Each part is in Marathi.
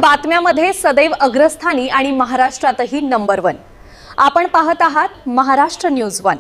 बातम्यामध्ये सदैव अग्रस्थानी आणि महाराष्ट्रातही नंबर 1। आपण पाहत आहात महाराष्ट्र न्यूज 1।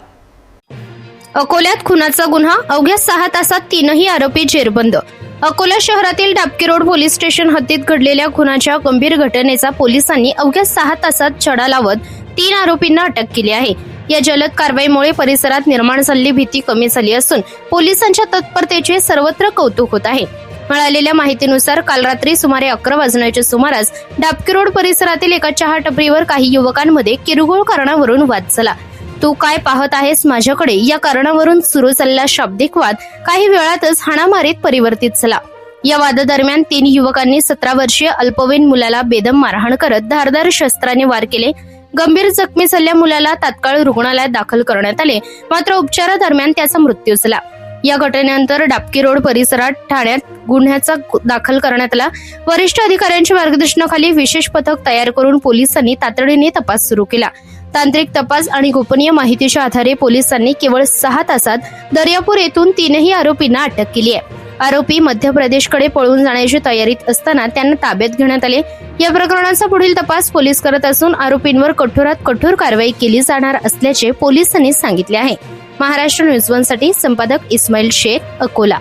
अकोल्यात खुनाचा गुन्हा, अवघ्या 6 तासात 3ही आरोपी जेरबंद। अकोला शहरातील डाबकी रोड पोलीस स्टेशन हद्दीत घडलेल्या खुनाच्या गंभीर घटनेचा पोलिसांनी अवघ्या 6 तासात छडा लावत 3 आरोपींना अटक केली आहे। या जलद कारवाईमुळे परिसरात निर्माण झालेली भीती कमी झाली असून पोलिसांच्या तत्परतेचे सर्वत्र कौतुक होत आहे। मिळालेल्या माहितीनुसार काल रात्री सुमारे 11 वाजण्याच्या सुमारास डाबकी रोड परिसरातील एका चहा टपरीवर काही युवकांमध्ये किरकोळ कारणावरून वाद झाला। तू काय पाहत आहेस माझ्याकडे या कारणावरून सुरू झालेला शाब्दिक वाद काही वेळातच हाणामारीत परिवर्तित झाला। या वादादरम्यान 3 युवकांनी 17 वर्षीय अल्पवयीन मुलाला बेदम मारहाण करत धारदार शस्त्राने वार केले। गंभीर जखमी झालेल्या मुलाला तात्काळ रुग्णालयात दाखल करण्यात आले, मात्र उपचारादरम्यान त्याचा मृत्यू झाला। या घटनेनंतर डाबकी रोड परिसरात ठाण्यात गुन्ह्याचा दाखल करण्यात आला। वरिष्ठ अधिकाऱ्यांच्या मार्गदर्शनाखाली विशेष पथक तयार करून पोलिसांनी तातडीने तपास सुरू केला। तांत्रिक तपास आणि गोपनीय माहितीच्या आधारे पोलिसांनी केवळ 6 तासात दर्यापूर येथून 3ही आरोपींना अटक केली आहे। आरोपी मध्य प्रदेशकडे पळून जाण्याची तयारीत असताना त्यांना ताब्यात घेण्यात आले। या प्रकरणाचा पुढील तपास पोलीस करत असून आरोपींवर कठोरात कठोर कारवाई केली जाणार असल्याचे पोलिसांनी सांगितले आहे। महाराष्ट्र न्यूज 1 साठी संपादक इस्माईल शेख, अकोला।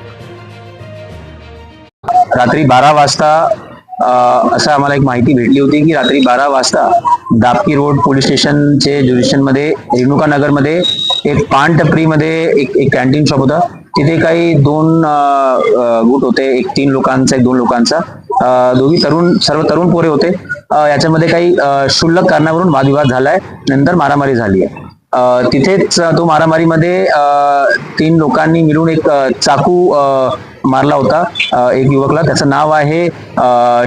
रात्री 12 वाजता असं आम्हाला एक माहिती भेटली होती की रात्री 12 वाजता डाबकी रोड पोलीस स्टेशनचे ज्युरिडिक्शन मध्ये रेणुका नगर मध्ये एक पान टपरीमध्ये एक कॅन्टीन शॉप होता। तिथे काही 2 गुट होते, एक 3 लोकांचा एक 2 लोकांचा, दोघी सर्व तरुण पोरे होते। याच्यामध्ये काही क्षुल्लक कारणावरून वादविवाद झालाय, नंतर मारामारी झाली आहे। तिथेच तो मारामारीमध्ये 3 लोकांनी मिळून एक चाकू मारला होता एक युवकला। त्याचं नाव आहे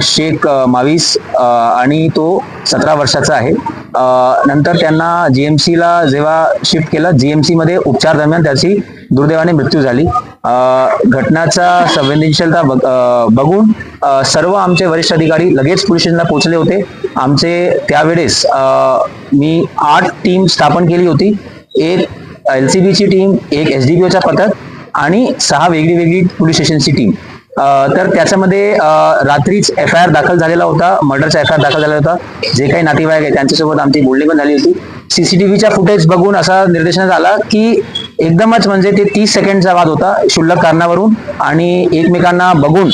शेख मावीस आणि तो 17 वर्षाचा आहे। नंतर त्यांना जीएमसी ला जेव्हा शिफ्ट केलं, जीएमसी मध्ये उपचार दरम्यान त्याची दुर्दैवाने मृत्यू झाली। घटनाचा संवेदनशीलता बघून सर्व आमचे वरिष्ठ अधिकारी लगेच पोलीस स्टेशनला पोहोचले होते। आमचे त्यावेळेस मी 8 टीम स्थापन केली होती, एक LCBची टीम, एक SDPOचा पथक आणि 6 वेगळी पोलीस स्टेशनची टीम। तर त्याच्यामध्ये रात्रीच FIR दाखल झालेला होता, मर्डरचा FIR दाखल झालेला होता। जे काही नातेवाईक आहे त्यांच्यासोबत आमची बोलणी पण झाली होती। CCTVच्या फुटेज बघून असा निर्देशनात आला की एकदमच म्हणजे ते 30 सेकंडचा वाद होता क्षुल्लक कारणावरून, आणि एकमेकांना बघून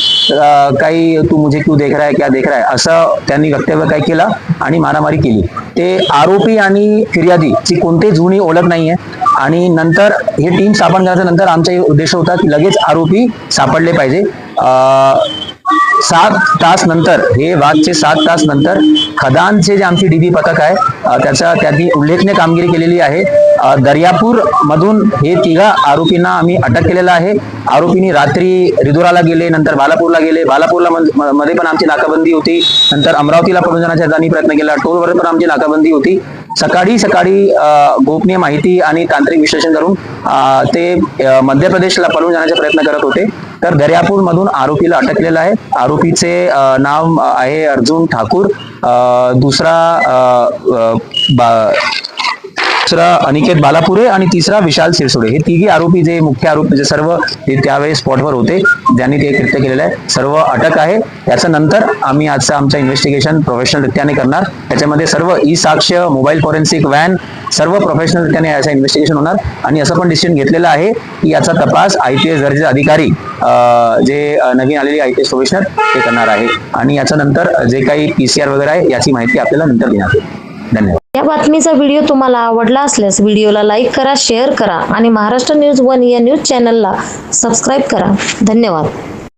काही तू मुझे क्यों देख रहा है, क्या देख रहा है असं त्यांनी वक्तव्य काय केलं आणि मारामारी केली। ते आरोपी आणि फिर्यादीची कोणतीही जुनी ओळख नाहीये। आणि नंतर हे टीम स्थापन करण्याच्या नंतर आमचा उद्देश होता की लगेच आरोपी सापडले पाहिजे। 7 तास नंतर, हे वादचे 7 तास नंतर खदानचे जे आमची DB पथक आहे त्यांनी उल्लेखनीय कामगिरी केलेली आहे। दर्यापूर मधून हे 3 आरोपींना आम्ही अटक केलेला आहे। आरोपींनी रात्री रिदोराला गेले, नंतर बालापूरला गेले। बालापूरला मध्ये पण आमची नाकाबंदी होती। नंतर अमरावतीला पळून जाण्याचा त्यांनी प्रयत्न केला, टोलवर पण आमची नाकाबंदी होती। सकाळी गोपनीय माहिती आणि तांत्रिक विश्लेषण करून ते मध्य प्रदेशला पळून जाण्याचा प्रयत्न करत होते। तर दर्यापूर मधून आरोपीला अटक केलेला आहे। आरोपीचे नाव आहे अर्जुन ठाकूर, दुसरा अनिकेत बालापुरे आणि तिसरा विशाल सिरसोडे। हे 3 आरोपी जे मुख्य आरोपी जे सर्व ते त्यावेळेस स्पॉटवर होते, ज्यांनी ते कृत्य केलेलं आहे। सर्व अटक आहे। त्याच्यानंतर आम्ही आजचं आमचं इन्व्हेस्टिगेशन प्रोफेशनल रित्याने करणार। त्याच्यामध्ये सर्व साक्ष, मोबाईल फॉरेन्सिक व्हॅन, सर्व प्रोफेशनल रित्याने याचं इन्व्हेस्टिगेशन होणार। आणि असं पण डिसिजन घेतलेलं आहे की याचा तपास IPS दर्जाचे अधिकारी जे नवीन आलेले IPS प्रोफेशनल ते करणार आहे। आणि याच्यानंतर जे काही PCR वगैरे आहे याची माहिती आपल्याला नंतर देण्यात येईल। धन्यवाद। या बातमीचा व्हिडिओ तुम्हाला आवडला असल्यास व्हिडिओला लाईक करा, शेअर करा आणि महाराष्ट्र न्यूज 1 या न्यूज चॅनलला सबस्क्राईब करा। धन्यवाद।